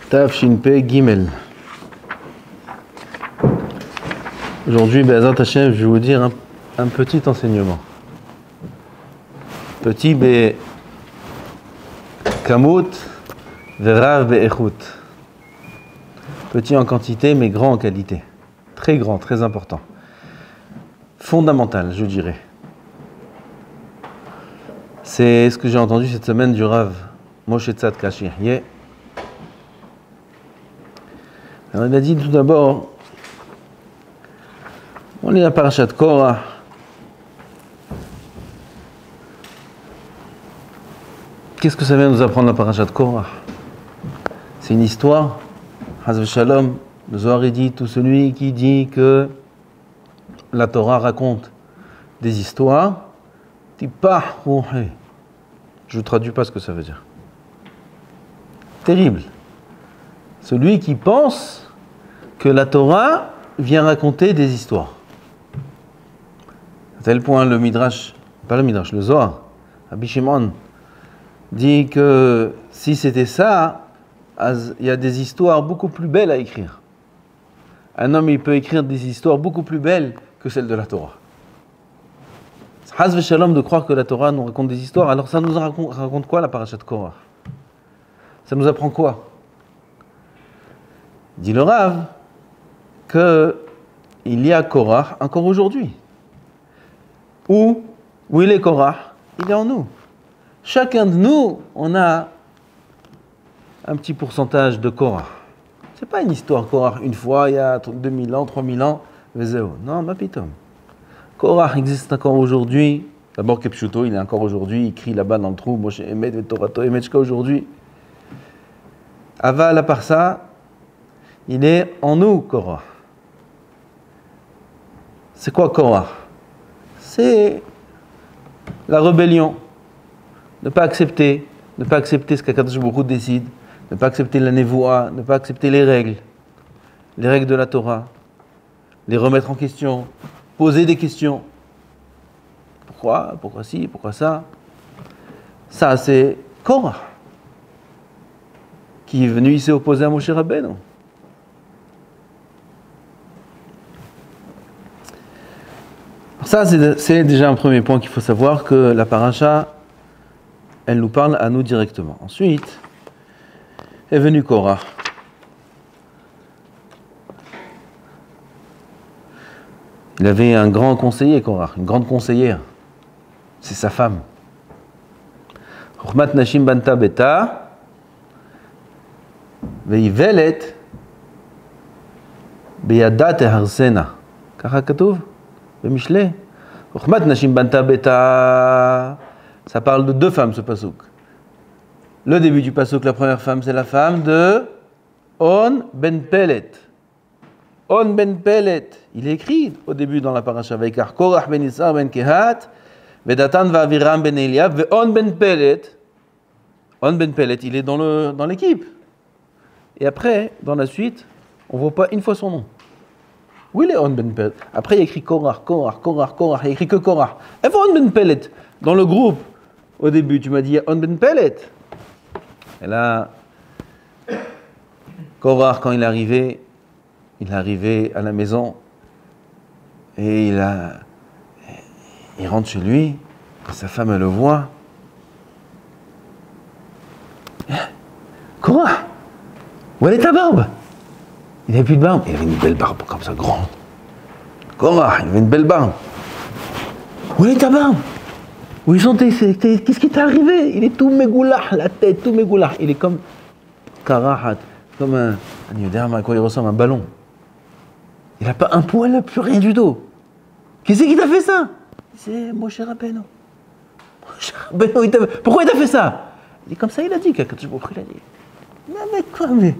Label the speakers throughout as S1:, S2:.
S1: Tafshin P Gimel. Aujourd'hui, Be'ezrat Hashem, je vais vous dire un petit enseignement. Petit be kamut verav be'echut. Petit en quantité, mais grand en qualité. Très grand, très important. Fondamental, je dirais. C'est ce que j'ai entendu cette semaine du Rav Moshe Tzadka Shirye. Alors il a dit tout d'abord, on lit la parashat Korah. Qu'est-ce que ça vient nous apprendre la parashat Korah? C'est une histoire. Haz v'shalom, le Zohar dit, tout celui qui dit que la Torah raconte des histoires, dit pas, je ne traduis pas ce que ça veut dire. Terrible. Celui qui pense que la Torah vient raconter des histoires. À tel point, le Midrash, pas le Midrash, le Zohar, Rabbi Shimon, dit que si c'était ça, il y a des histoires beaucoup plus belles à écrire. Un homme, il peut écrire des histoires beaucoup plus belles que celles de la Torah. Haz v'shalom de croire que la Torah nous raconte des histoires, alors ça nous raconte quoi la parashat Korah? Ça nous apprend quoi? Dit le Rav qu'il y a Korah encore aujourd'hui. Où il est Korah? Il est en nous. Chacun de nous, on a un petit pourcentage de Korah. C'est pas une histoire Korah une fois, il y a 2000 ans, 3000 ans, vezéo. Non, ma pitom. Korah existe encore aujourd'hui. D'abord, Kepchuto, il est encore aujourd'hui, il crie là-bas dans le trou, Moshe Emet, Vetorato Emet, jusqu'à aujourd'hui. Aval, à part ça, il est en nous, Korah. C'est quoi Korah? C'est la rébellion. Ne pas accepter ce qu'Akadosh Baruch Hu décide, ne pas accepter la névoa, ne pas accepter les règles de la Torah, les remettre en question, poser des questions. Pourquoi? Pourquoi ci? Pourquoi ça? Ça, c'est Korah, qui est venu ici opposer à Moshe Rabbeinu. Ça, c'est déjà un premier point qu'il faut savoir, que la paracha, elle nous parle à nous directement. Ensuite, est venu Korah. Il avait un grand conseiller, Korah, une grande conseillère. C'est sa femme. Chokhmat Nashim Banta Beta, Veivelet, Beyadat Harsena. Kara Katuv, Bemishle. Chokhmat Nashim Banta Beta. Ça parle de deux femmes, ce pasouk. Le début du pasouk, la première femme, c'est la femme de On ben Pelet. On ben Pelet. Il est écrit au début dans la paracha. Vaikar Korach ben Issar ben Kehat, Vedatan va Aviram ben Eliab, ve On ben Pelet. On ben Pelet, il est dans l'équipe. Et après, dans la suite, on ne voit pas une fois son nom. Où il est On ben Pelet? Après, il y a écrit Korach. Il y a écrit que Korach. Et On ben Pelet, dans le groupe, au début, tu m'as dit On ben Pelet. Et là, Korach, quand il est arrivé à la maison et il rentre chez lui, et sa femme elle le voit. Korach, où est ta barbe? Il n'avait plus de barbe. Il avait une belle barbe comme ça, grande. Korach, il avait une belle barbe. Où est ta barbe? Où ils sont? Qu'est-ce qui t'est arrivé? Il est tout mégoulah, la tête, tout mégoulah. Il est comme Karahat, comme un yoderma, à quoi il ressemble, un ballon. Il n'a pas un poil, il n'a plus rien du dos. Qui c'est qui t'a fait ça? C'est Moshe Rabbeinu. Pourquoi il t'a fait ça? Il est comme ça, il a dit, Kakadosh Baruch Hu, il a dit. Mais quoi, mais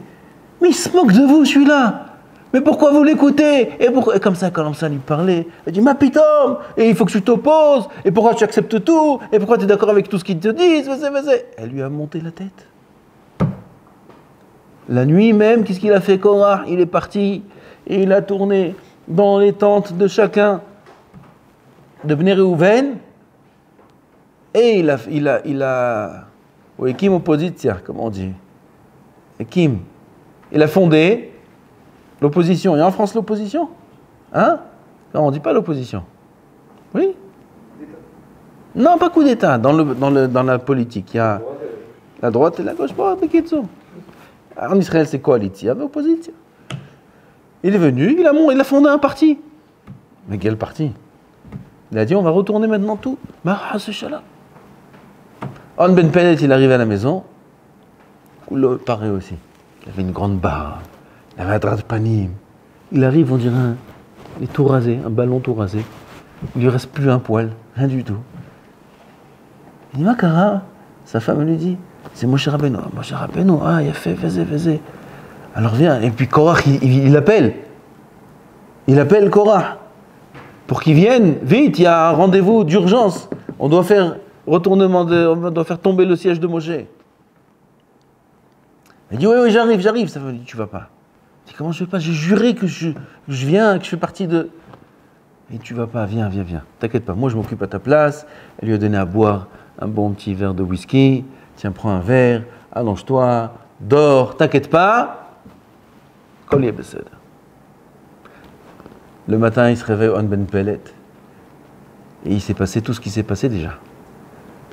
S1: il se moque de vous, celui-là. Mais pourquoi vous l'écoutez? Et comme ça, quand ça lui parlait, il dit, ma pitom, et il faut que tu t'opposes, et pourquoi tu acceptes tout, et pourquoi tu es d'accord avec tout ce qu'ils te disent, vas-y. Elle lui a monté la tête. La nuit même, qu'est-ce qu'il a fait, Korah? Il est parti, et il a tourné dans les tentes de chacun de Bnei Reuven, et il a Ekim oppositia, comme on dit. Ekim, Il a fondé l'opposition. Et en France, l'opposition? Hein? Non, on ne dit pas l'opposition. Oui? Non, pas coup d'État. Dans la politique, il y a la droite et la gauche. En Israël, c'est coalition, mais opposition. Il est venu, il a fondé un parti. Mais quel parti? Il a dit, on va retourner maintenant tout. Ce chala. On Ben Pellet, il arrive à la maison. Le pareil aussi. Il avait une grande barbe. Il avait un drap de panim. Il arrive, on dirait il est tout rasé, un ballon tout rasé. Il lui reste plus un poil, rien du tout. Il dit, Makara, sa femme lui dit, c'est Moshe Rabbeinu. Moshe Rabbeinu, il a fait, vas-y. Alors viens, et puis Korach, il appelle. Il appelle Korach pour qu'il vienne, vite, il y a un rendez-vous d'urgence. On doit faire on doit faire tomber le siège de Moshe. Il dit, oui, j'arrive. Ça veut dire, tu vas pas. Il dit, comment je vais pas? J'ai juré que je viens, que je fais partie de... Et tu vas pas, viens. T'inquiète pas, moi je m'occupe à ta place. Elle lui a donné à boire un bon petit verre de whisky. Tiens, prends un verre, allonge-toi, dors, t'inquiète pas. Kol besed. Le matin, il se réveille on Ben Pellet. Et il s'est passé tout ce qui s'est passé déjà.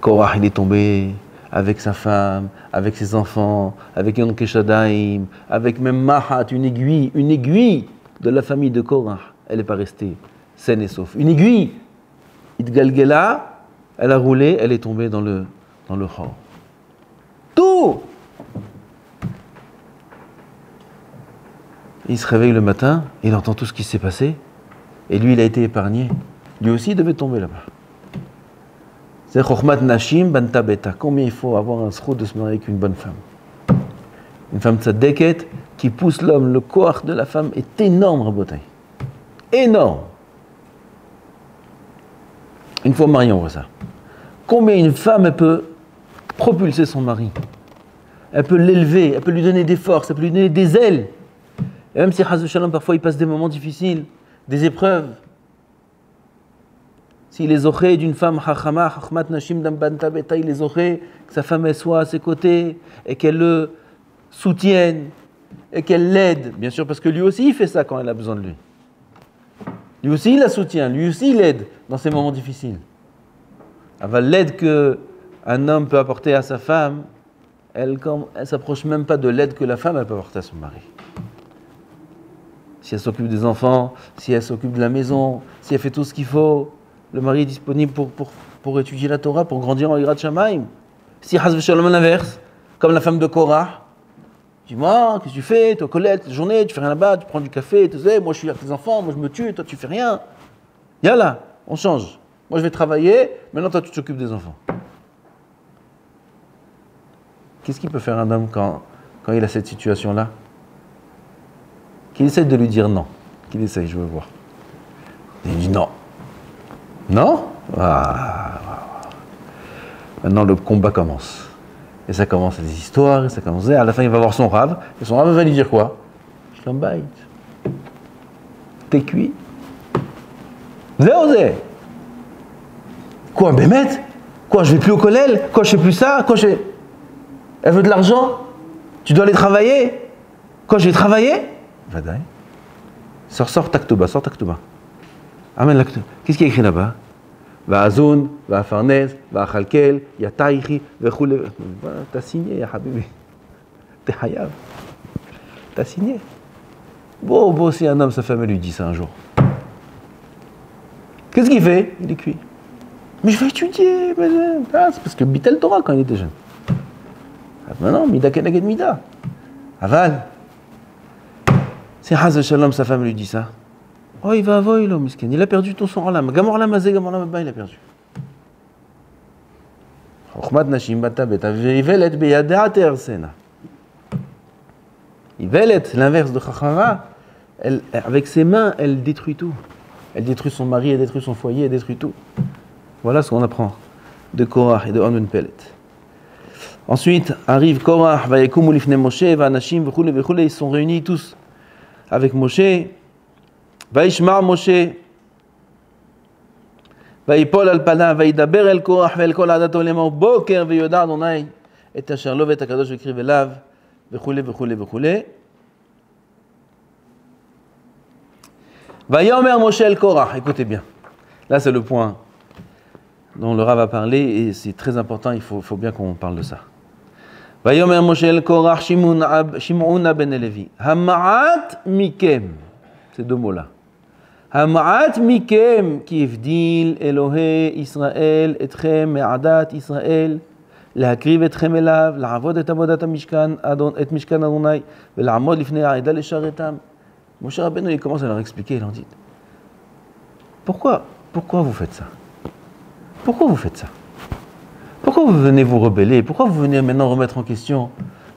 S1: Korach, il est tombé avec sa femme, avec ses enfants, avec Yon Keshadaim, avec même Mahat, une aiguille de la famille de Korach. Elle n'est pas restée saine et sauf. Une aiguille, Itgalgela, elle a roulé, elle est tombée dans le Chor. Tout! Il se réveille le matin, il entend tout ce qui s'est passé, et lui, il a été épargné. Lui aussi, il devait tomber là-bas. C'est Chokhmat Nashim Banta Beta. Combien il faut avoir un sroud de se marier avec une bonne femme? Une femme tzadeket qui pousse l'homme, le koach de la femme est énorme, Rabotai. Énorme. Une fois mariée, on voit ça. Combien une femme, elle peut propulser son mari? Elle peut l'élever, elle peut lui donner des forces, elle peut lui donner des ailes. Et même si Chaz Shalom, parfois il passe des moments difficiles, des épreuves, s'il est zoché d'une femme chachama, chachmat nashim dam banta beta, il est zoché que sa femme elle soit à ses côtés et qu'elle le soutienne et qu'elle l'aide, bien sûr, parce que lui aussi il fait ça quand elle a besoin de lui. Lui aussi il la soutient, lui aussi il l'aide dans ces moments difficiles. L'aide qu'un homme peut apporter à sa femme, elle ne s'approche même pas de l'aide que la femme elle peut apporter à son mari. Si elle s'occupe des enfants, si elle s'occupe de la maison, si elle fait tout ce qu'il faut, le mari est disponible pour étudier la Torah, pour grandir en Yirat Shamayim. Si Chaz v'Shalom l'inverse, comme la femme de Korah, dis-moi, qu'est-ce que tu fais? Toi, Colette, la journée, tu fais rien là-bas, tu prends du café, tu sais, moi je suis avec tes enfants, moi je me tue, toi tu fais rien. Yallah, on change. Moi je vais travailler, maintenant toi tu t'occupes des enfants. Qu'est-ce qu'il peut faire un homme quand il a cette situation-là? Qu'il essaie de lui dire non. Qu'il essaye, je veux voir. Il dit non. Non? Maintenant le combat commence. Et ça commence des histoires, et ça commence. À la fin il va voir son rave, et son rave va lui dire quoi? Shlambait. T'es cuit. Zéozé. Quoi, Bémet? Quoi, je vais plus au collège? Quoi, je fais plus ça? Quoi, je... Elle veut de l'argent? Tu dois aller travailler? Quoi, je vais travailler? Vadaï. Sors Taktuba, sors Taktuba. Amène l'acte. Qu'est-ce qui est écrit là-bas? Va'azun, va'farnez, va'chalkel, yataïchi, v'choule. T'as signé, ya habibi. T'es hayab. T'as signé. Bon, si un homme, sa femme, elle lui dit ça un jour. Qu'est-ce qu'il fait? Il est cuit. Mais je vais étudier. C'est parce que Bitel Torah quand il était jeune. Maintenant, Mida Keneged Mida. Aval. Si Chaz Shalom, sa femme lui dit ça. Oh, il va avoir, miskin. Il a perdu tout son olam. Gamor lamazé, gamor lamabba, il a perdu. Chokhmat nashim bata beta ve'ivelet beyadea te'arsena. Ivelet, l'inverse de Chachama, avec ses mains, elle détruit tout. Elle détruit son mari, elle détruit son foyer, elle détruit tout. Voilà ce qu'on apprend de Korach et de On Ben Pellet. Ensuite arrive Korach, Vayekumu lifnei Moshe, Vanashim, v'choule, ils sont réunis tous avec Moshe. Vayishma Moshe, Vayipol al panav, Vayidaber el Korach, ve'el kol ha'adato lemor boker, ve'yoda Adonai et asher lo ve'et hakadosh v'kriv elav, v'choule. Vayomer Moshe el Korach, écoutez bien. Là, c'est le point dont le Rav a parlé et c'est très important, il faut bien qu'on parle de ça. Vayomer Moshe el Korach Shim'una ben Levi. Hama'at mikem. Ces deux mots-là. Hama'at mikem ki evdil Elohe Israël etchem me'adat Israël. להקריב אתכם אליו, לעבוד את עבודת המשכן, את משכן אדוני, ולעמוד לפני העדה לשרתם. Moshe Rabbeinu, il commence à leur expliquer, il leur dit, pourquoi vous faites ça? Pourquoi vous faites ça? Pourquoi vous venez vous rebeller? Pourquoi vous venez maintenant remettre en question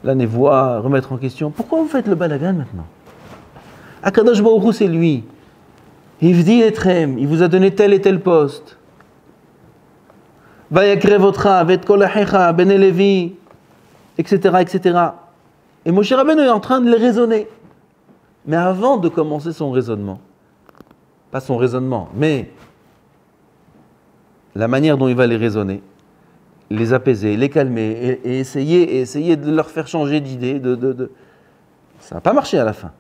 S1: la névoie, remettre en question? Pourquoi vous faites le balagan maintenant? Akadosh Baruch Hu, c'est lui. Hivdi etrem, il vous a donné tel et tel poste. Vayakrev otra, vet kol achecha, ben Levi, etc., etc. Et Moshe Rabbeinu est en train de les raisonner. Mais avant de commencer son raisonnement, pas son raisonnement, mais la manière dont il va les raisonner, les apaiser, les calmer et essayer de leur faire changer d'idée, ça n'a pas marché à la fin.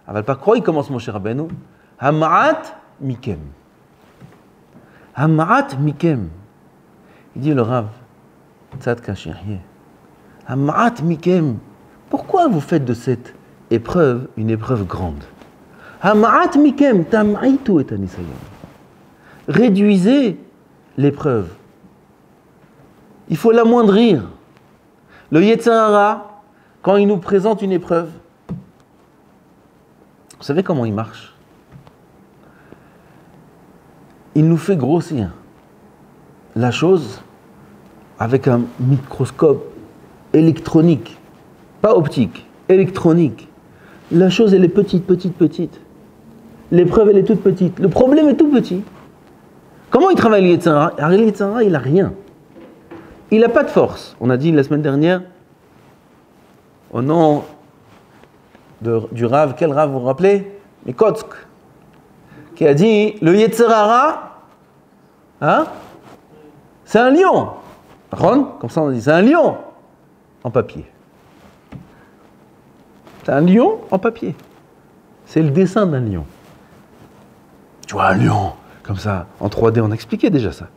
S1: Aval pas croire, il commence Moshe Rabbeinu. Hama'at mikem. Hama'at mikem. Il dit le Rav, Tzadka Shirye, Hama'at mikem. Pourquoi vous faites de cette épreuve une épreuve grande? Hama'at mikem tam'itu et anisayon. Réduisez l'épreuve. Il faut l'amoindrir. Le Yetzer Hara, quand il nous présente une épreuve, vous savez comment il marche? Il nous fait grossir la chose avec un microscope électronique, pas optique, électronique. La chose, elle est petite, petite, petite. L'épreuve, elle est toute petite. Le problème est tout petit. Comment il travaille le Yetzer Hara? Le Yetzer Hara, il n'a rien. Il n'a pas de force. On a dit la semaine dernière, au nom du Rav, quel Rav vous vous rappelez? Mikotsk, qui a dit, le Yetzer Hara, hein? C'est un lion. Comme ça on dit, c'est un lion en papier. C'est un lion en papier. C'est le dessin d'un lion. Tu vois un lion, comme ça, en 3D, on a expliqué déjà ça.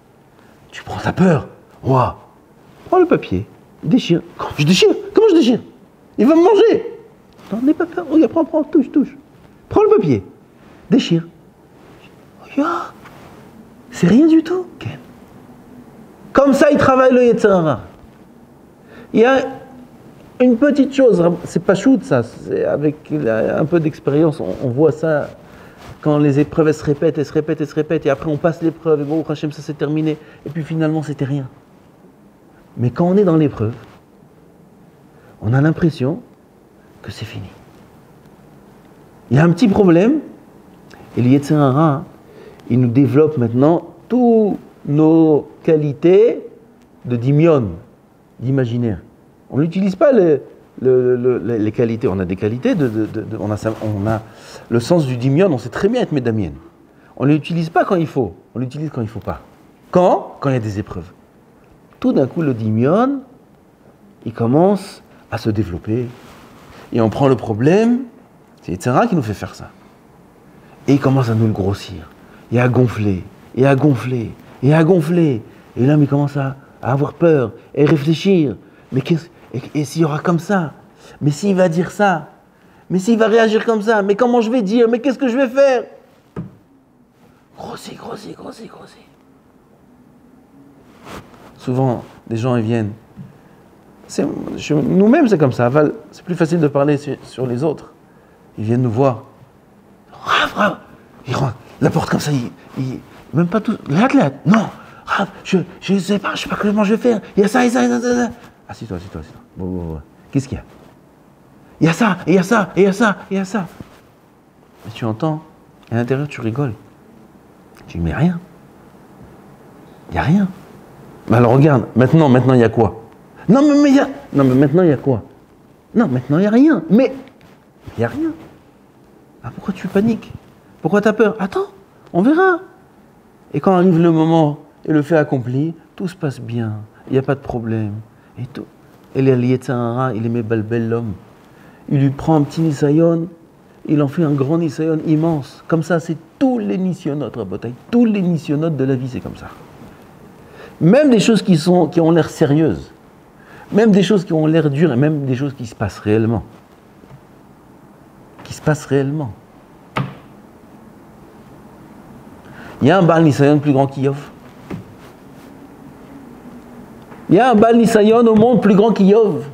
S1: Tu prends ta peur. Moi, prends le papier, déchire. Je déchire. Comment je déchire? Il va me manger. Non, n'aie pas peur. Regarde, prends, touche. Prends le papier, déchire. Regarde, c'est rien du tout. Okay. Comme ça, il travaille le Yetzer Hara. Il y a une petite chose, c'est pas shoot ça, c'est avec un peu d'expérience, on voit ça quand les épreuves elles se répètent, et après on passe l'épreuve, et bon, Hachem, ça c'est terminé, et puis finalement c'était rien. Mais quand on est dans l'épreuve, on a l'impression que c'est fini. Il y a un petit problème, et le Yetzer Hara, il nous développe maintenant tous nos qualités de dimion, d'imaginaire. On n'utilise pas les qualités. On a des qualités, on a le sens du dimion, on sait très bien être médamien. On ne l'utilise pas quand il faut, on l'utilise quand il ne faut pas. Quand il y a des épreuves. Tout d'un coup, le dimion, il commence à se développer. Et on prend le problème, c'est Yetzirah qui nous fait faire ça. Et il commence à nous le grossir, et à gonfler, et à gonfler, et à gonfler. Et l'homme, il commence à avoir peur, et réfléchir. Mais et s'il y aura comme ça? Mais s'il va dire ça? Mais s'il va réagir comme ça? Mais comment je vais dire? Mais qu'est-ce que je vais faire? Grossis. Souvent, des gens, ils viennent. Nous-mêmes, c'est comme ça. C'est plus facile de parler sur les autres. Ils viennent nous voir. Rav, ils rentrent. La porte comme ça, même pas tout. Là. Non, Rav, je sais pas comment je vais faire. Il y a ça. Assis-toi. Bon. Qu'est-ce qu'il y a? Il y a ça. Mais tu entends, et à l'intérieur, tu rigoles. Tu dis, mais rien. Il n'y a rien. Mais alors regarde, maintenant, il y a quoi? Non, mais maintenant, il y a quoi? Non, maintenant, il n'y a rien. Mais il n'y a rien. Ah, pourquoi tu paniques? Pourquoi tu as peur? Attends, on verra. Et quand arrive le moment et le fait accompli, tout se passe bien. Il n'y a pas de problème. Et tout. Et le Yetzer Hara, il aimait balbel l'homme. Il lui prend un petit nisayon, il en fait un grand nisayon immense. Comme ça, c'est tous les nisyonotes, Rabotai. Tous les nisyonotes de la vie, c'est comme ça. Même des choses qui ont l'air sérieuses, même des choses qui ont l'air dures, et même des choses qui se passent réellement. Qui se passent réellement. Il y a un Baal Nisayon plus grand qu'Iyov. Il y a un Baal Nisayon au monde plus grand qu'Iyov.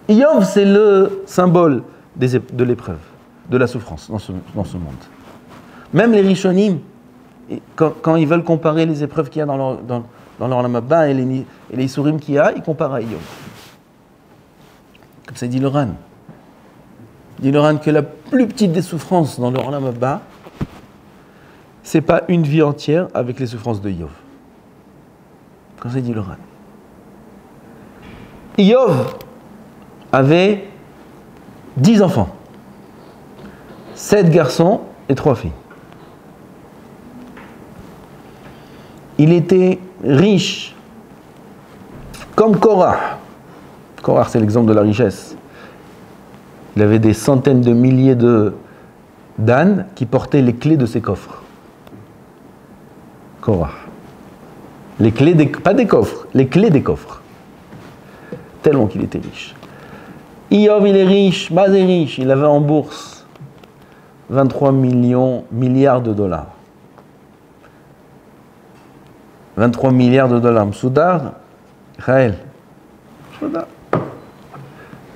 S1: Iyov, c'est le symbole de l'épreuve, de la souffrance dans ce monde. Même les Rishonim, quand ils veulent comparer les épreuves qu'il y a dans leur Olam Haba et les Isurim qu'il y a, ils comparent à Iyov. Comme ça dit le Ran. Il dit le Ran que la plus petite des souffrances dans leur Olam Haba, c'est pas une vie entière avec les souffrances de Iyov. Comme ça dit le Ran. Iyov avait 10 enfants, 7 garçons et 3 filles. Il était riche, comme Korah. Korah, c'est l'exemple de la richesse. Il avait des centaines de milliers d'ânes qui portaient les clés de ses coffres. Korah. Les clés pas des coffres, les clés des coffres. Tellement qu'il était riche. Iyov, il est riche, Baz est riche. Il avait en bourse 23 milliards de dollars. 23 milliards de dollars. Msoudar, Raël.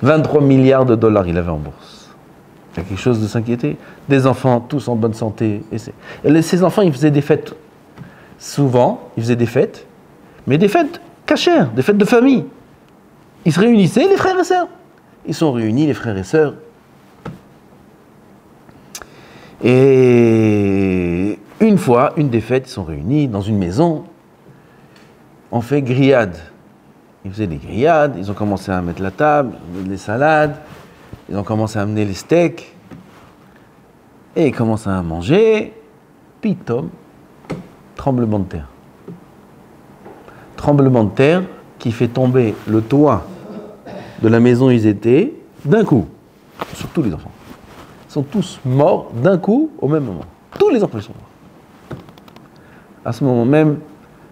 S1: 23 milliards de dollars il avait en bourse. Il y a quelque chose de s'inquiéter. Des enfants, tous en bonne santé. Et ces enfants, ils faisaient des fêtes. Souvent, ils faisaient des fêtes, mais des fêtes cachères, des fêtes de famille. Ils se réunissaient, les frères et sœurs. Ils sont réunis, les frères et sœurs. Et une fois, une des fêtes, ils sont réunis dans une maison. On fait grillade. Ils faisaient des grillades, ils ont commencé à mettre la table, les salades, ils ont commencé à amener les steaks. Et ils commencent à manger. Pitom, tremblement de terre. Tremblement de terre qui fait tomber le toit de la maison où ils étaient d'un coup. Sur tous les enfants. Ils sont tous morts d'un coup au même moment. Tous les enfants sont morts. À ce moment même,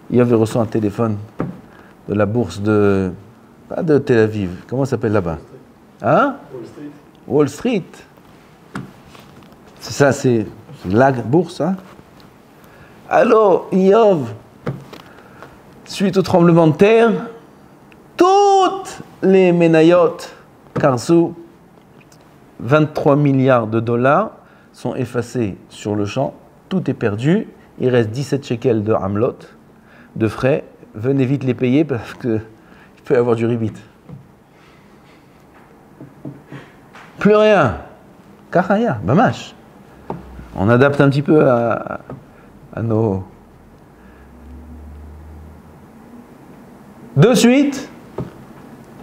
S1: il y avait reçu un téléphone de la bourse pas de Tel Aviv, comment ça s'appelle là-bas? Hein? Wall Street. C'est ça, c'est la bourse, hein? Alors, Iyov, suite au tremblement de terre, toutes les Ménayot, Karsou, 23 milliards de dollars sont effacés sur le champ, tout est perdu, il reste 17 shekels de Hamlot, de frais. Venez vite les payer parce qu'il peut y avoir du ribit. Plus rien. Karaya, bamash. On adapte un petit peu à nos... De suite,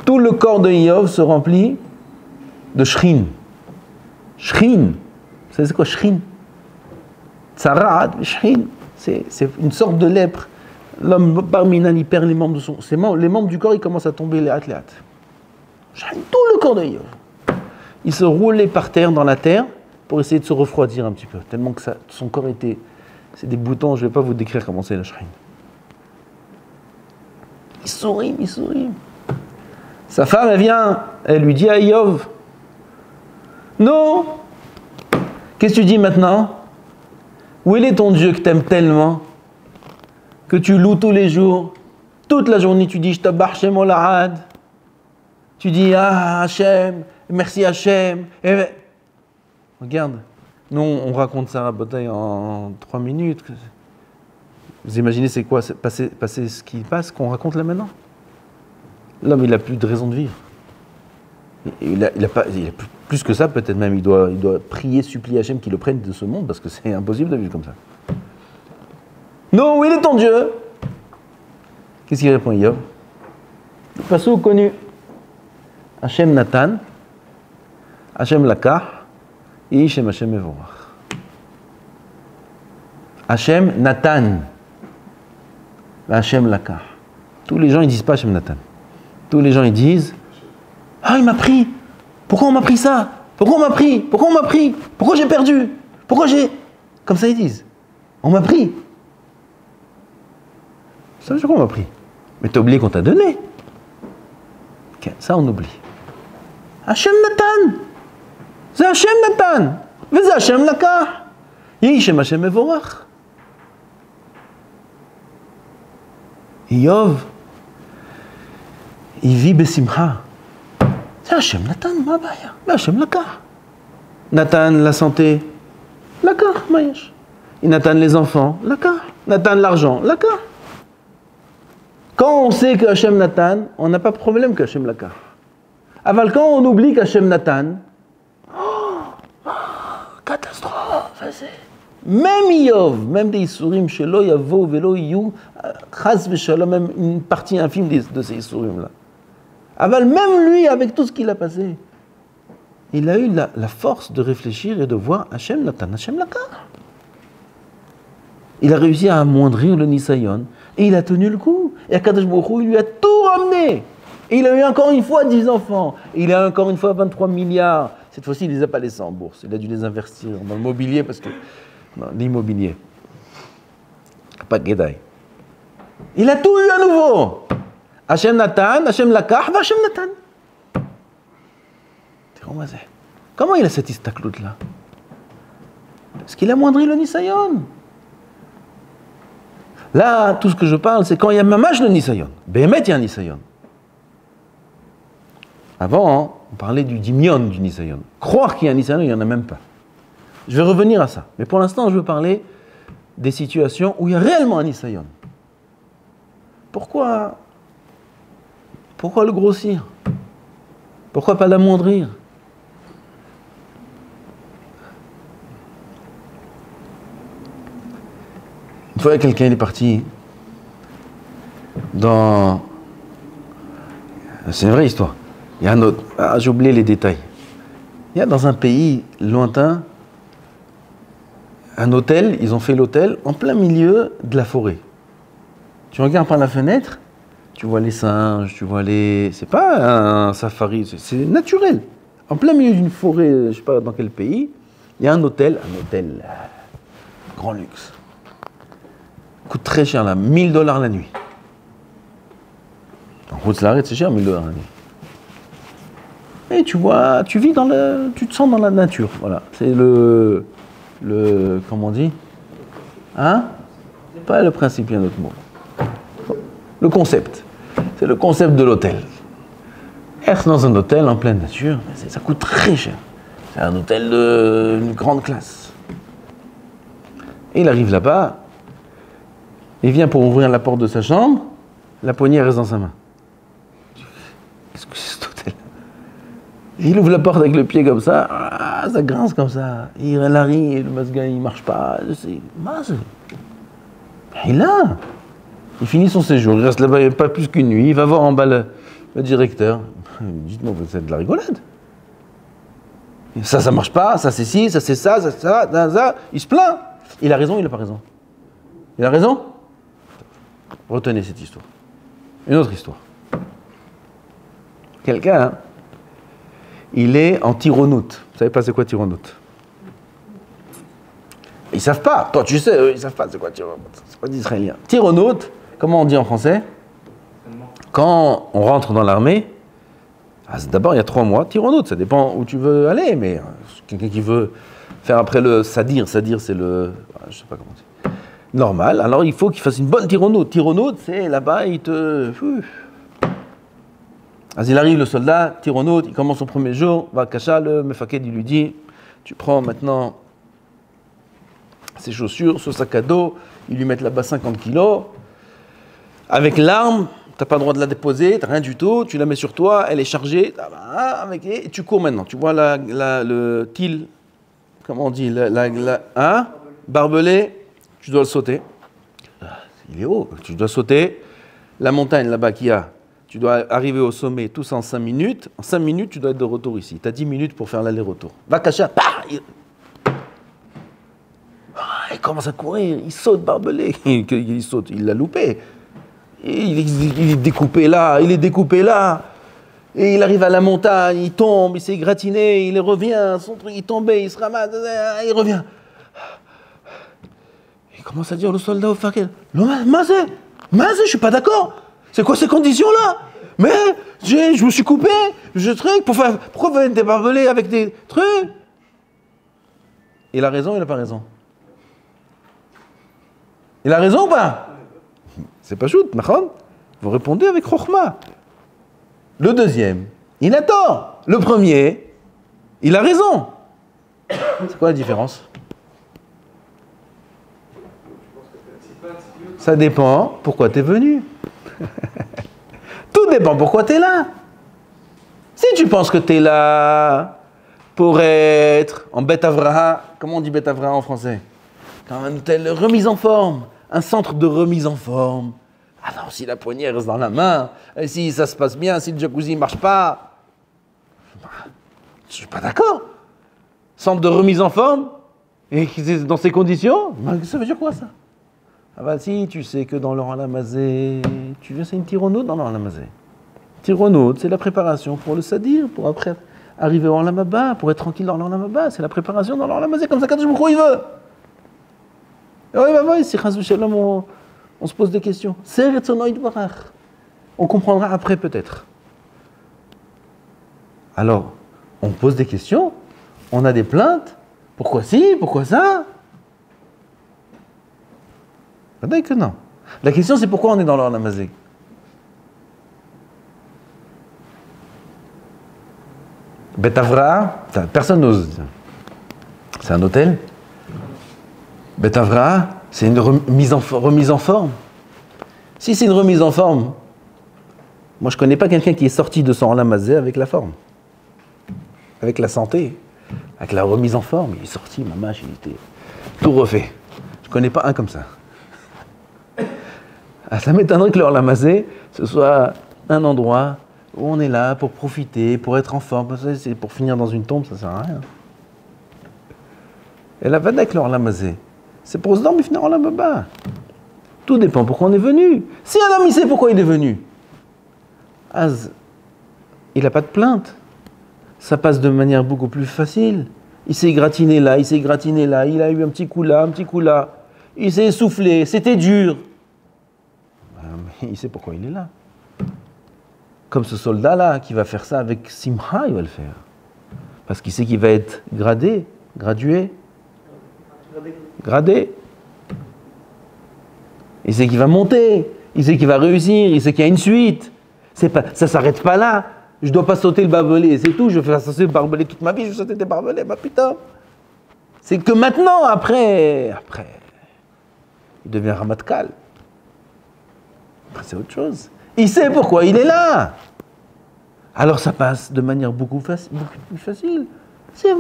S1: tout le corps de Iyov se remplit de shrin. Shrin. Vous savez c'est quoi shrin? Tsarad, shrin. C'est une sorte de lèpre. L'homme barminan, il perd les membres de son... Les membres du corps, ils commencent à tomber les hâtes. Tout le corps de Iyov. Il se roulait par terre, dans la terre, pour essayer de se refroidir un petit peu. Tellement que son corps était... C'est des boutons, je ne vais pas vous décrire comment c'est la shrine. Il sourit. Sa femme, elle vient, elle lui dit à Iyov, non, qu'est-ce que tu dis maintenant? Où est ton Dieu que tu aimes tellement, que tu loues tous les jours, toute la journée tu dis je t'abbar Shem Olahad, tu dis ah Hachem, merci Hachem. Et regarde, nous on raconte ça à Bataille en 3 minutes. Vous imaginez c'est quoi passer ce qui passe qu'on raconte là maintenant? L'homme il n'a plus de raison de vivre. Il a plus que ça, peut-être même il doit prier, supplier Hachem qu'il le prenne de ce monde parce que c'est impossible de vivre comme ça. Non, où il est ton Dieu? Qu'est-ce qu'il répond Iyov? Le passouk connu. Hachem Natan, Hachem Lakach, et Hachem Mevorach. Hachem Natan, Hachem Lakach. Tous les gens ils disent pas Hachem Natan. Tous les gens ils disent ah il m'a pris. Pourquoi on m'a pris ça? Pourquoi on m'a pris? Pourquoi on m'a pris? Pourquoi j'ai perdu? Pourquoi j'ai... Comme ça ils disent. On m'a pris. Ça veut dire qu'on m'a pris. Mais t'as oublié qu'on t'a donné. Okay, ça on oublie. Hachem Natan. C'est Hachem Natan. Mais c'est Hachem Lakah. Yishem Hachem Evorach. Yov, il vit besimcha. C'est Hachem Natan, ma baya. Mais Hachem Lakah. Natan la santé. Lakah, maïch. Il Natan les enfants. Lakah. Natan l'argent. Lakah. Quand on sait que Hachem Natan, on n'a pas de problème que Hachem Lakah. Aval, quand on oublie qu'Hachem Natan, catastrophe. Même Yov, même des Isurim, Shelo Yavo, Velo Yu, Chaz Veshalom, même une partie infime de ces Isurim-là. Aval, même lui, avec tout ce qu'il a passé, il a eu la force de réfléchir et de voir Hachem Natan, Hachem Lakah. Il a réussi à amoindrir le Nisayon et il a tenu le coup. Et Akadosh Baruch Hu, il lui a tout ramené. Et il a eu encore une fois 10 enfants. Et il a eu encore une fois 23 milliards. Cette fois-ci, il ne les a pas laissés en bourse. Il a dû les investir dans le mobilier parce que... Non, l'immobilier. Pas de Gedaï. Il a tout eu à nouveau. Hachem Natan, Hachem Lakah, Hachem Natan. Comment il a cette istaklout-là? Parce qu'il a moindri le Nisayon. Là, tout ce que je parle, c'est quand il y a mamash le Nisayon. Béhémet, il y a un Nisayon. Avant, hein, on parlait du dimion du Nisayon. Croire qu'il y a un Nisayon, il n'y en a même pas. Je vais revenir à ça. Mais pour l'instant, je veux parler des situations où il y a réellement un Nisayon. Pourquoi le grossir? Pourquoi pas l'amoindrir? Une fois, quelqu'un est parti dans... C'est une vraie histoire. Il y a un autre... Ah, j'ai oublié les détails. Il y a dans un pays lointain un hôtel, ils ont fait l'hôtel en plein milieu de la forêt. Tu regardes par la fenêtre, tu vois les singes, tu vois les... C'est pas un safari, c'est naturel. En plein milieu d'une forêt, je ne sais pas dans quel pays, il y a un hôtel grand luxe. Coûte très cher là, $1000 la nuit. En route, c'est cher, $1000 la nuit. Et tu vois, tu te sens dans la nature, voilà. C'est comment on dit? Hein? Pas le principe, il y a un autre mot. Le concept. C'est le concept de l'hôtel. Être dans un hôtel en pleine nature, ça coûte très cher. C'est un hôtel d'une grande classe. Et il arrive là-bas, il vient pour ouvrir la porte de sa chambre, la poignée reste dans sa main. Qu'est-ce que c'est cet hôtel? Il ouvre la porte avec le pied comme ça, ça grince comme ça. Il rit, le masga il marche pas. Il là. Il finit son séjour, il reste là-bas pas plus qu'une nuit, il va voir en bas le directeur. Dites-moi, c'est de la rigolade. Ça marche pas, ça c'est ci, ça c'est ça. Il se plaint. Il a raison, il n'a pas raison. Il a raison? Retenez cette histoire. Une autre histoire. Quelqu'un, il est en tironoute. Vous savez pas c'est quoi tironoute? Ils savent pas. Toi tu sais, eux, ils savent pas c'est quoi tironoute. C'est pas d'israélien. Tironoute, comment on dit en français? Quand on rentre dans l'armée, d'abord il y a 3 mois, tironoute, ça dépend où tu veux aller, mais quelqu'un qui veut faire après le sadir c'est le... Je sais pas comment dire. Normal, alors il faut qu'il fasse une bonne tironoute. Tironoute, c'est là-bas, il te... il arrive le soldat, tironoute, il commence son premier jour, va Kacha, le mefaked, il lui dit, tu prends maintenant ses chaussures, ce sac à dos, il lui met là-bas 50 kilos, avec l'arme, tu n'as pas le droit de la déposer, tu n'as rien du tout, tu la mets sur toi, elle est chargée, et tu cours maintenant. Tu vois le til, comment on dit, barbelé, tu dois le sauter. Il est haut, tu dois sauter. La montagne là-bas qu'il y a, tu dois arriver au sommet, tout ça en 5 minutes. En 5 minutes, tu dois être de retour ici. Tu as 10 minutes pour faire l'aller-retour. Va Kacha, il commence à courir, il saute barbelé. Il saute, il l'a loupé. Il est découpé là, Et il arrive à la montagne, il tombe, il s'est gratiné, il revient, son truc, il tombait, il se ramasse, il revient. Il commence à dire le soldat au fakir, Mazé, je suis pas d'accord. C'est quoi ces conditions-là? Mais je me suis coupé, pourquoi vous êtes barbelé avec des trucs? Il a raison, il n'a pas raison. Il a raison ou pas? C'est pas shoot, Mahon. Vous répondez avec Chokhma. Le deuxième, il a tort. Le premier, il a raison. C'est quoi la différence? Ça dépend pourquoi tu es venu. Tout dépend pourquoi tu es là. Si tu penses que tu es là pour être en Beth Avraha, comment on dit Beth Avraha en français? Quand un hôtel remise en forme, un centre de remise en forme. Alors si la poignée reste dans la main, et si ça se passe bien, si le jacuzzi ne marche pas, je ne suis pas d'accord. Centre de remise en forme, et dans ces conditions, ça veut dire quoi ça? Ah bah si, tu sais que dans l'Oran Lamazé, tu veux, c'est une tironoute dans l'Oran Lamazé. Tironoute, c'est la préparation pour le sadir, pour après arriver au Lamaba, pour être tranquille dans l'Oran Lamaba, c'est la préparation dans l'Oran Lamazé, comme ça quand je me crois, il veut. Et oui, maman, si on se pose des questions. On comprendra après peut-être. Alors, on pose des questions, on a des plaintes, pourquoi si, pourquoi ça? Peut-être que non. La question c'est pourquoi on est dans l'Or Namazé. Beth Avraha, personne n'ose. C'est un hôtel. Beth Avraha, c'est une remise en forme. Si c'est une remise en forme, moi je ne connais pas quelqu'un qui est sorti de son Lamazé avec la forme, avec la santé, avec la remise en forme. Il est sorti, ma mâche, il était tout refait. Je ne connais pas un comme ça. Ah, ça m'étonnerait que leur Lamazé, ce soit un endroit où on est là pour profiter, pour être en forme. C'est pour finir dans une tombe, ça ne sert à rien. Et la Vadek, leur Lamazé, c'est pour se dormir, finir en Lamaba. Tout dépend pourquoi on est venu. Si un homme, il sait pourquoi il est venu, il n'a pas de plainte. Ça passe de manière beaucoup plus facile. Il s'est gratiné là, il a eu un petit coup là, un petit coup là. Il s'est essoufflé, c'était dur. Mais il sait pourquoi il est là. Comme ce soldat-là qui va faire ça avec Simcha, il va le faire. Parce qu'il sait qu'il va être gradé, gradué. Gradé. Il sait qu'il va monter, il sait qu'il va réussir, il sait qu'il y a une suite. Ça ne s'arrête pas là. Je ne dois pas sauter le barbelé, c'est tout. Je vais faire sauter le barbelé toute ma vie, je vais sauter des barbelés, bah putain. C'est que maintenant, après, il devient Ramatkal. Après, c'est autre chose. Il sait pourquoi il est là. Alors ça passe de manière beaucoup plus facile. C'est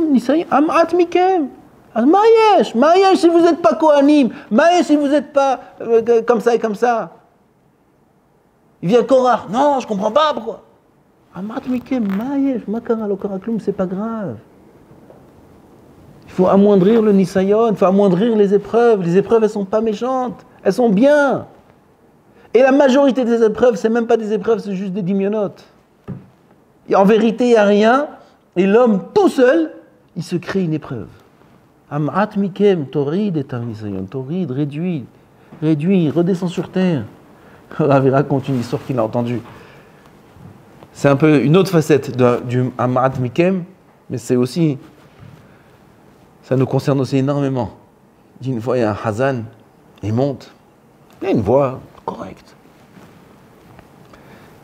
S1: Amat Mikem. Maïesh, si vous n'êtes pas Kohanim, Maïesh si vous n'êtes pas comme ça et comme ça. Il vient Korach. Non, je ne comprends pas pourquoi. Amat Mikem, Maïesh, Makara, Lokarakloum, c'est pas grave. Il faut amoindrir le Nisayon, il faut amoindrir les épreuves. Les épreuves, elles ne sont pas méchantes, elles sont bien. Et la majorité des épreuves, ce n'est même pas des épreuves, c'est juste des dimionotes. Et en vérité, il n'y a rien. Et l'homme, tout seul, il se crée une épreuve. Am'at mikem, torid et tamisayon, torid, réduit, redescend sur terre. Ravi raconte une histoire qu'il a entendue. C'est un peu une autre facette du Am'at mikem, mais c'est aussi, ça nous concerne aussi énormément. Il dit une fois, il y a un Hazan, il monte, il a une voix correcte.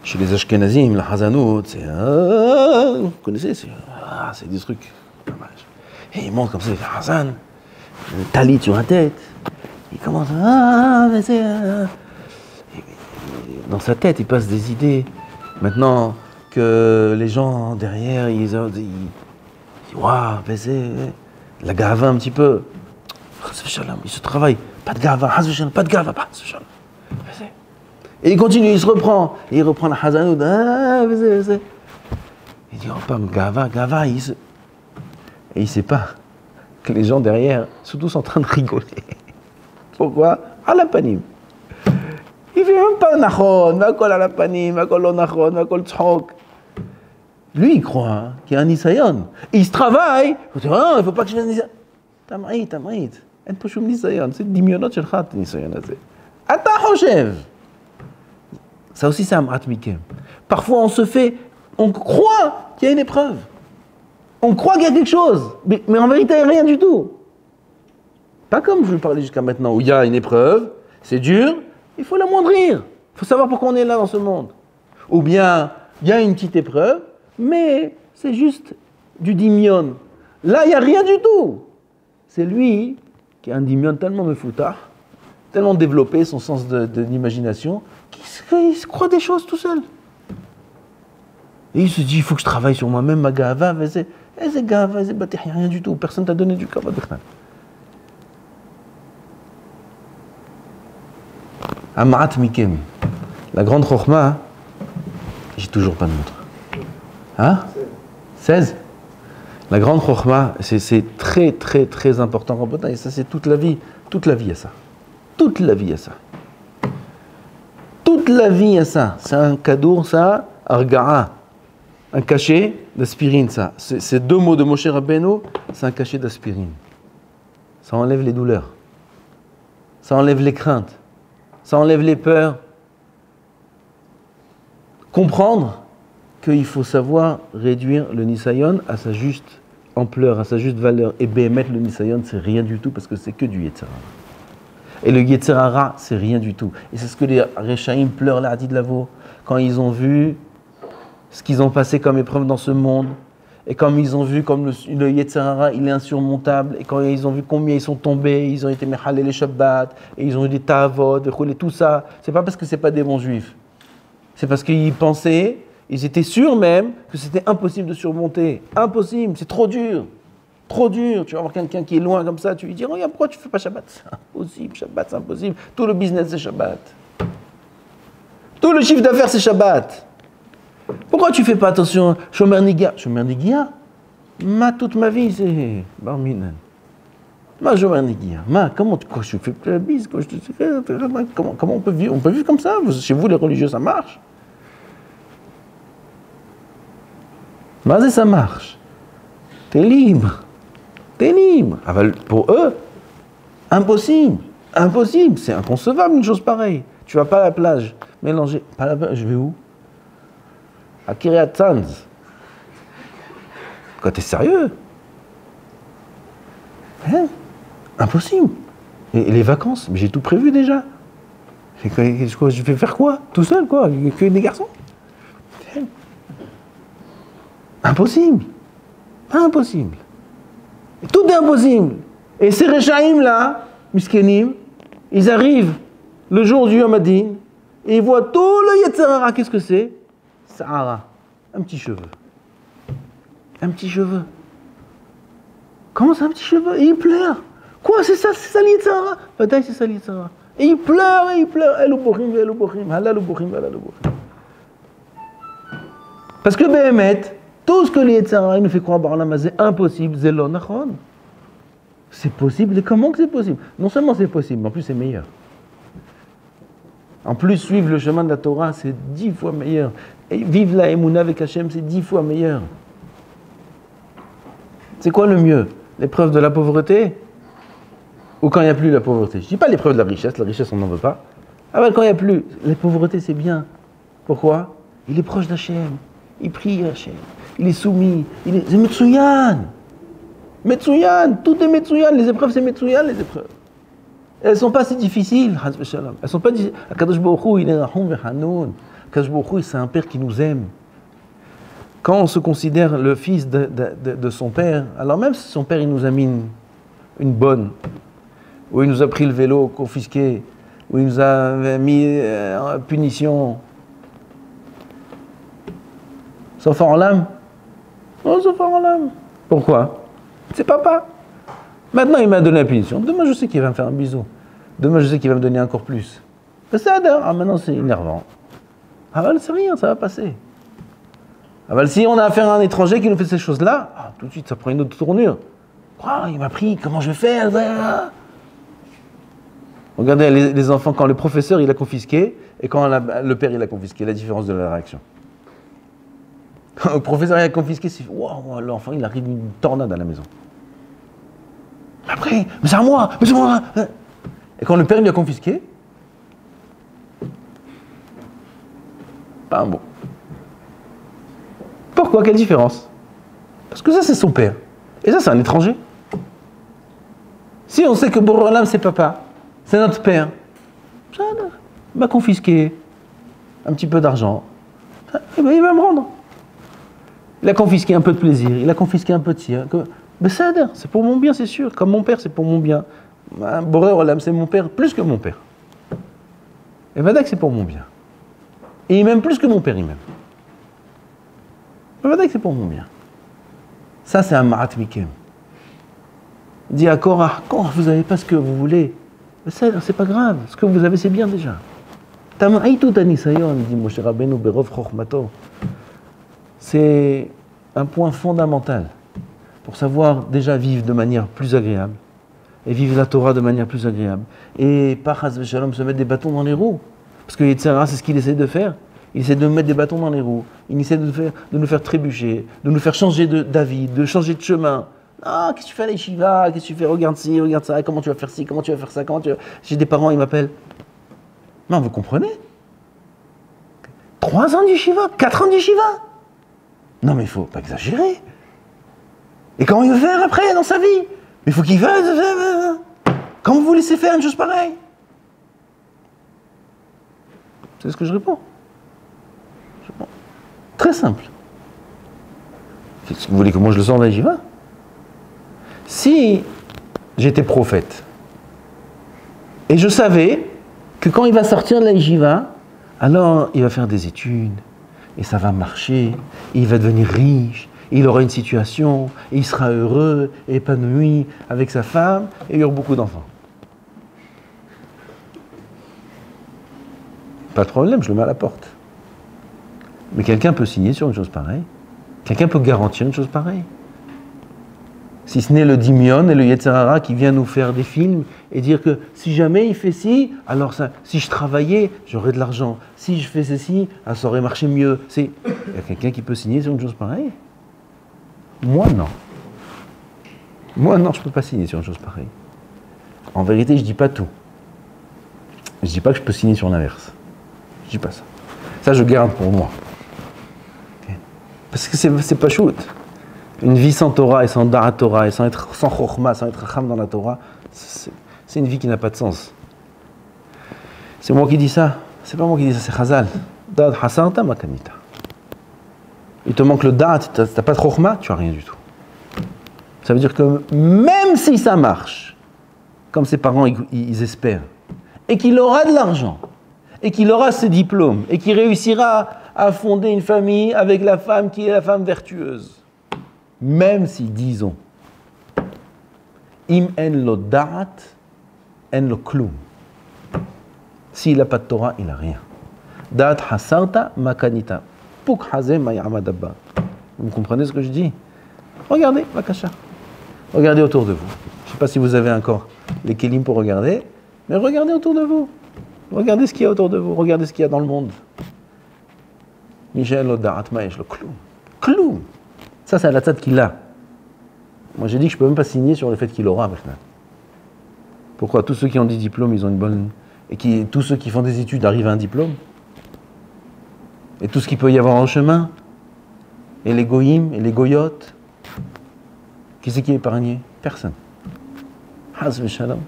S1: Chez les Ashkenazim, la Hazanout, c'est, vous connaissez, c'est des trucs. Et il monte comme ça, il fait Hazan, le talit sur la tête. Il commence dans sa tête, il passe des idées. Maintenant que les gens derrière, ils disent waouh, la gava un petit peu. Il se travaille. Pas de gava, pas de gava, pas de. Et il continue, il se reprend. Et il reprend la Hazanout. Il dit, oh, pas gava, Et il ne sait pas que les gens derrière sont tous en train de rigoler. Pourquoi? À la panim. Il ne fait même pas nachon, makol à la panim, makol lo nachon, makol tzhok. Lui, il croit hein, qu'il y a un Nisayon. Il se travaille. Il dit, non, il ne faut pas que je vienne Nisayon. Tamrit. אין פה שום ניסיון, זה דמיונות שלך, את הניסיון הזה. אתה חושב. Ça aussi, c'est un מעט מכם. Parfois, on croit qu'il y a une épreuve. On croit qu'il y a quelque chose. Mais en vérité, il n'y a rien du tout. Pas comme je vous parlais jusqu'à maintenant, où il y a une épreuve, c'est dur, il faut l'amoindrir. Il faut savoir pourquoi on est là dans ce monde. Ou bien, il y a une petite épreuve, mais c'est juste du dimion. Là, il n'y a rien du tout. C'est lui qui a un dimion tellement mefoutard, tellement développé son sens de l'imagination, qu'il se croit des choses tout seul. Et il se dit, il faut que je travaille sur moi-même, ma gava, c'est gava, il n'y a rien du tout, personne ne t'a donné du kavod. Amaat mikem, la grande chokhma, j'ai toujours pas de montre. Hein 16. La grande chokhma, c'est très très très important, et ça c'est toute la vie à ça. Toute la vie à ça. Toute la vie à ça. C'est un kadour, ça, arga'a. Un cachet d'aspirine, ça. Ces deux mots de Moshe Rabbeinu, c'est un cachet d'aspirine. Ça enlève les douleurs. Ça enlève les craintes. Ça enlève les peurs. Comprendre qu'il faut savoir réduire le Nisayon à sa juste ampleur, à sa juste valeur. Et béhémet, le Nisayon, c'est rien du tout parce que c'est que du Yetzirah. Et le Yetzirah, c'est rien du tout. Et c'est ce que les Rechaïm pleurent là, dit de Lavo, quand ils ont vu ce qu'ils ont passé comme épreuve dans ce monde, et comme ils ont vu comme le Yetzirah, il est insurmontable, et quand ils ont vu combien ils sont tombés, ils ont été méchalés les Shabbat, et ils ont eu des ta'avot, et tout ça, c'est pas parce que c'est pas des bons juifs. C'est parce qu'ils pensaient, ils étaient sûrs même que c'était impossible de surmonter. Impossible, c'est trop dur. Trop dur. Tu vas voir quelqu'un qui est loin comme ça, tu lui dis, regarde, pourquoi tu ne fais pas Shabbat? C'est impossible, Shabbat, c'est impossible. Tout le business, c'est Shabbat. Tout le chiffre d'affaires, c'est Shabbat. Pourquoi tu ne fais pas attention? Shomer Nigia. Shomer Nigia? Toute ma vie, c'est Bar Minan. Shomer Nigia. Comment je fais la bise? Comment on peut vivre? On peut vivre comme ça? Chez vous, les religieux, ça marche? Mais ça marche. T'es libre. T'es libre. Pour eux, impossible. Impossible. C'est inconcevable une chose pareille. Tu vas pas à la plage, mélanger. Pas à la plage, je vais où? À Kiryat Sanz. Quand t'es sérieux? Hein? Impossible. Et les vacances? Mais j'ai tout prévu déjà. Je vais faire quoi? Tout seul, quoi? Que des garçons? Impossible. Impossible. Tout est impossible. Et ces Rechaïm là, Miskenim, ils arrivent le jour du Yom Hadin et ils voient tout le Yetzirah. Qu'est-ce que c'est? Sahara. Un petit cheveu. Un petit cheveu. Comment ça, un petit cheveu? Et ils pleurent. Quoi? C'est ça le Yetzirah? Bataille, c'est ça le Yetzirah. Et ils pleurent, et ils pleurent. Halal ubochim. Parce que Béhémet, tout ce que les Yetzirah nous fait croire par la c'est impossible, c'est l'onachon. C'est possible, et comment que c'est possible? Non seulement c'est possible, mais en plus c'est meilleur. En plus, suivre le chemin de la Torah, c'est 10 fois meilleur. Et vivre la Emouna avec Hachem, c'est 10 fois meilleur. C'est quoi le mieux? L'épreuve de la pauvreté? Ou quand il n'y a plus la pauvreté? Je ne dis pas l'épreuve de la richesse on n'en veut pas. Ah ben quand il n'y a plus, la pauvreté c'est bien. Pourquoi? Il est proche d'Hachem, il prie Hachem. Il est soumis, c'est Metsuyan. Metsuyan, tout est Metsuyan. Les épreuves, c'est Metsuyan, les épreuves. Elles ne sont pas si difficiles, elles sont pas difficiles. Akadosh Baruch Hu, il est Rahum Vehanoun. Akadosh Baruch Hu, c'est un père qui nous aime. Quand on se considère le fils de son père, alors même si son père, il nous a mis une bonne, ou il nous a pris le vélo confisqué, ou il nous a mis en punition, sauf en l'âme. Oh, sauf en l'âme. Pourquoi? C'est papa. Maintenant, il m'a donné la punition. Demain, je sais qu'il va me faire un bisou. Demain, je sais qu'il va me donner encore plus. C'est maintenant, c'est énervant. C'est rien, ça va passer. Si on a affaire à un étranger qui nous fait ces choses-là, tout de suite, ça prend une autre tournure. Il m'a pris, comment je vais faire? Regardez les enfants, quand le professeur, il a confisqué, et quand le père, il a confisqué, la différence de la réaction. Quand le professeur a confisqué, c'est wow, l'enfant, il arrive une tornade à la maison. Après, mais c'est à moi, mais c'est moi. Et quand le père lui a confisqué, pas un mot. Pourquoi? Quelle différence? Parce que ça, c'est son père. Et ça, c'est un étranger. Si on sait que Borolam, c'est papa, c'est notre père, ça, il m'a confisqué un petit peu d'argent, eh ben, il va me rendre. Il a confisqué un peu de plaisir, il a confisqué un peu de tir. Mais ça, c'est pour mon bien, c'est sûr. Comme mon père, c'est pour mon bien. Borolam, c'est mon père, plus que mon père. Et Vadak, c'est pour mon bien. Et il m'aime plus que mon père, il m'aime. Et Vadak, c'est pour mon bien. Ça, c'est un Ma'at Mikem. Il dit à Korah, vous n'avez pas ce que vous voulez. Mais ça, c'est pas grave. Ce que vous avez, c'est bien déjà. Dit Moshe Rabbeinu Berov Chochmato. C'est un point fondamental pour savoir déjà vivre de manière plus agréable et vivre la Torah de manière plus agréable. Et pas Chas v'Shalom se mettre des bâtons dans les roues. Parce que Yetzirah, c'est ce qu'il essaie de faire. Il essaie de mettre des bâtons dans les roues. Il essaie de nous faire trébucher, de nous faire changer d'avis, de changer de chemin. Ah, qu'est-ce que tu fais à l'Yeshiva? Qu'est-ce que tu fais? Regarde ci, regarde ça. Comment tu vas faire ci? Comment tu vas faire ça? J'ai des parents, ils m'appellent. Non, vous comprenez? 3 ans d'Yeshiva? 4 ans d'Yeshiva? Non, mais il ne faut pas exagérer. Et comment il veut faire après dans sa vie? Mais il faut qu'il fasse. Comment vous laissez faire une chose pareille? C'est ce que je réponds. Très simple. Vous voulez que moi je le sorte de la Yeshiva? Si j'étais prophète et je savais que quand il va sortir de la Yeshiva, alors il va faire des études et ça va marcher, et il va devenir riche, et il aura une situation, et il sera heureux, et épanoui avec sa femme, et il y aura beaucoup d'enfants. Pas de problème, je le mets à la porte. Mais quelqu'un peut signer sur une chose pareille. Quelqu'un peut garantir une chose pareille. Si ce n'est le Dimion et le Yetzirah qui vient nous faire des films et dire que si jamais il fait ci, alors ça, si je travaillais, j'aurais de l'argent. Si je fais ceci, ça aurait marché mieux. Il y a quelqu'un qui peut signer sur une chose pareille? Moi, non. Moi, non, je ne peux pas signer sur une chose pareille. En vérité, je ne dis pas tout. Je ne dis pas que je peux signer sur l'inverse. Je ne dis pas ça. Ça, je garde pour moi. Parce que c'est pas shoot. Une vie sans Torah et sans Da'at Torah et sans Chokhmah, sans être Chacham dans la Torah, c'est une vie qui n'a pas de sens. C'est moi qui dis ça. C'est pas moi qui dis ça, c'est Chazal. Da'at Hasarta Makanita. Il te manque le Da'at, t'as pas de Chokhmah, tu as rien du tout. Ça veut dire que même si ça marche, comme ses parents ils espèrent, et qu'il aura de l'argent, et qu'il aura ses diplômes, et qu'il réussira à fonder une famille avec la femme qui est la femme vertueuse, même si, disons, im en lo da'at, en lo klum. S'il n'a pas de Torah, il n'a rien. Da'at hasarta makanita. Puk hazem mayamadabba. Vous comprenez ce que je dis? Regardez, Bakasha. Regardez autour de vous. Je ne sais pas si vous avez encore les kélim pour regarder, mais regardez autour de vous. Regardez ce qu'il y a autour de vous. Regardez ce qu'il y a dans le monde. Michel lo da'at ma'esh lo klum. Klum. Ça, c'est la tzad qu'il a. Moi, j'ai dit que je ne peux même pas signer sur le fait qu'il aura. Pourquoi? Tous ceux qui ont des diplômes, ils ont une bonne... Et tous ceux qui font des études arrivent à un diplôme. Et tout ce qu'il peut y avoir en chemin. Et les goyim, et les goyotes. Qui c'est qui est épargné? Personne. Haz v'shalom.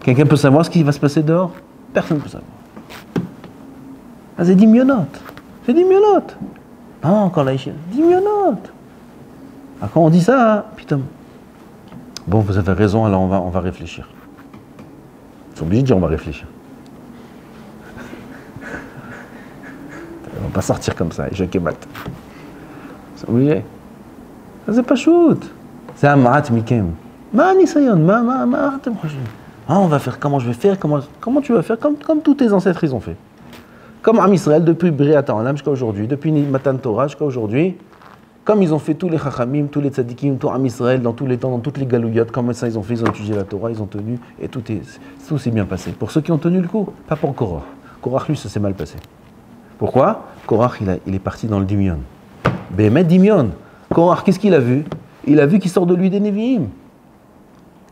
S1: Quelqu'un peut savoir ce qui va se passer dehors? Personne ne peut savoir. Ah, c'est dimionote. C'est dimionote. Non, encore là, dimionote. Ah, quand on dit ça, putain. Bon, vous avez raison, alors on va réfléchir. Ils sont obligés de dire on va réfléchir. On va pas sortir comme ça, et je kébat. C'est obligé. Ça, c'est pas shoot. C'est un ma'at mikem. On va faire, comment je vais faire, comment tu vas faire, comme tous tes ancêtres ils ont fait. Comme Am Israël, depuis Briat Ha'olam jusqu'à aujourd'hui, depuis Matan Torah jusqu'à aujourd'hui, comme ils ont fait tous les Chachamim, tous les Tzadikim, tout Am Israël, dans tous les temps, dans toutes les Galouyot, comme ça ils ont fait, ils ont étudié la Torah, ils ont tenu, et tout s'est bien passé. Pour ceux qui ont tenu le coup, pas pour Korach. Korach, lui, ça s'est mal passé. Pourquoi? Korach, il est parti dans le Dimion. Bémet Dimion. Korach, qu'est-ce qu'il a vu? Il a vu qu'il sort de lui des Nevi'im.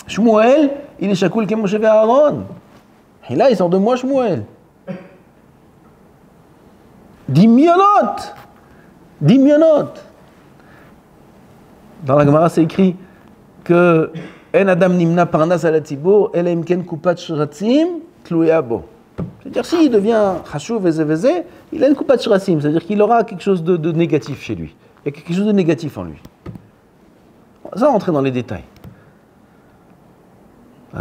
S1: Shmuel, il est Shakoul comme Moshe et Aaron. Et là, il sort de moi, Shmuel. Dimionot. Dans la Gemara, c'est écrit que En Adam Nimna Parnas ala Tzibur, Ela Imken Kupat Shratzim, Tlouya Bo. C'est-à-dire, s'il devient Chashuv Vezé, il a une Kupat Shratzim, c'est-à-dire qu'il aura quelque chose de négatif chez lui. Il y a quelque chose de négatif en lui. Ça va rentrer dans les détails.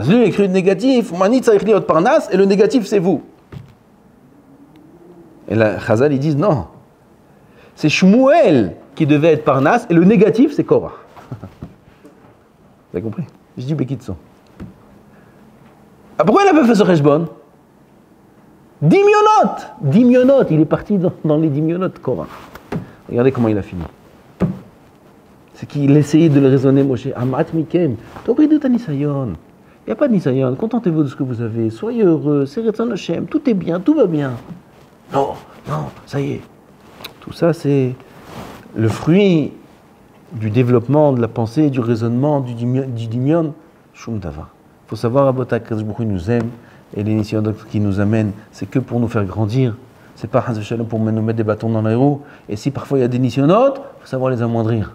S1: Lui, il écrit le négatif, Manit Saïch Liot Parnas, et le négatif, c'est vous. Et là, Chazal, ils disent non. C'est Shmuel qui devait être Parnas, et le négatif, c'est Korah. Vous avez compris? Je dis Bekitso. Ah, pourquoi il n'a pas fait ce Reshbon? Dimionot, il est parti dans les Dimionot, Korah. Regardez comment il a fini. C'est qu'il essayait de le raisonner, Moshe. Amat Mikem, Toridu ta Nisayon. Il n'y a pas de Nisayon, contentez-vous de ce que vous avez, soyez heureux, c'est Retzon Hashem, tout est bien, tout va bien. Non, ça y est. Tout ça, c'est le fruit du développement de la pensée, du raisonnement, du dimion, Shum Dava. Il faut savoir, Abotak, que il nous aime, et l'initiation qui nous amène, c'est que pour nous faire grandir. C'est pas pour nous mettre des bâtons dans les roues. Et si parfois il y a des nisyonotes, il faut savoir les amoindrir.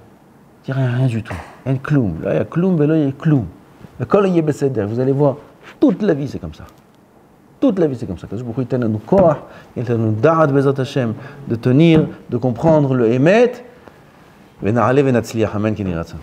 S1: Il n'y a rien du tout. Il y a un kloum. Là, il y a kloum, et là, il y a kloum. Le kol est beseder. Vous allez voir, toute la vie, c'est comme ça. Toute la vie, c'est comme ça. Il t'a nous koach, il t'a nous da'at bezat Hashem, de tenir, de comprendre le émet. Vena'ale venatzliach. Amen, Keniratzat.